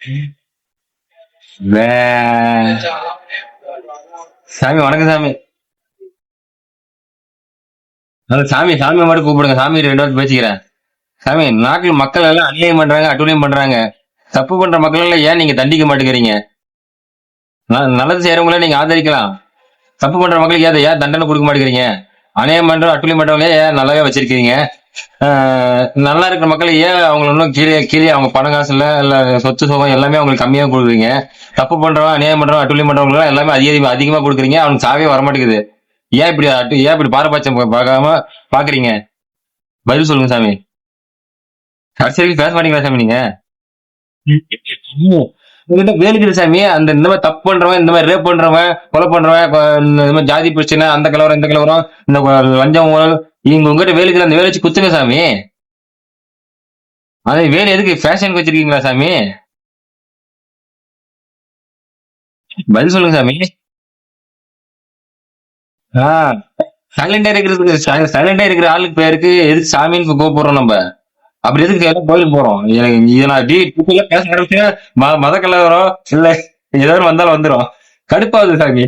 வே- சாமி வணக்கம் சாமி. சாமி சாமி மட்டும் கூப்பிடுங்க சாமி, 2 வாரம் பேசிக்கிறேன். சாமி, நாட்டில் மக்கள் எல்லாம் அநியாயம் பண்றாங்க, அட்டூழியம் பண்றாங்க. தப்பு பண்ற மக்கள் எல்லாம் ஏன் நீங்க தண்டிக்க மாட்டேங்கிறீங்க? நல்லது செய்யறவங்கள நீங்க ஆதரிக்கலாம். தப்பு பண்ற மக்களுக்கு ஏன் தண்டனை கொடுக்க மாட்டேங்கிறீங்க? அநியாயம் பண்ற அட்டூழியம் பண்றவங்களே ஏன் நல்லாவே வச்சிருக்கீங்க? நல்லா இருக்கிற மக்கள் ஏன் அவங்களை இன்னும் கீழே கீழே, அவங்க பணம் காசு இல்ல சொத்து சுகம் எல்லாமே அவங்களுக்கு கம்மியா கொடுக்குறீங்க? தப்பு பண்றவன், அநியாயம் பண்றவன், அட்டூழியம் பண்றவங்க எல்லாம் எல்லாமே அதிகமா கொடுக்குறீங்க. அவனுக்கு சாவே வரமாட்டேங்குது. ஏன் இப்படி பாரபட்சம் பார்க்காம பாக்குறீங்க? பதில் சொல்லுங்க சாமி. கடைசி வரைக்கும் பேச மாட்டீங்களா சாமி நீங்க? உங்ககிட்ட வேலுக்குது சாமி. இந்த மாதிரி தப்பு பண்றவன், இந்த மாதிரி ரேப் பண்றவன், கொலை பண்றவன், இந்த மாதிரி ஜாதி பிரச்சனை, அந்த கலவரம் இந்த கலவரம், இந்த லஞ்சம் ஊழல், இவங்க உங்ககிட்ட வேலுக்குது. அந்த வேலை வச்சு குத்துங்க சாமி. அதே வேலை எதுக்கு ஃபேஷனுக்கு வச்சிருக்கீங்களா சாமி? பதில் சொல்லுங்க சாமி. ஆஹ் சைலண்டா இருக்கிற ஆளுக்கு பேருக்கு எதுக்கு சாமின்னு கூப்பிடுறோம் நம்ம? அப்படி எதுக்கு எல்லாம் கோயிலுக்கு போறோம்? இதை நான் டீட்டெயிலா பேச ஆரம்பிச்சேன். மத கலவரம் இல்ல ஏதாவது வந்தாலும் வந்துரும். கடுப்பாகுது சாமி.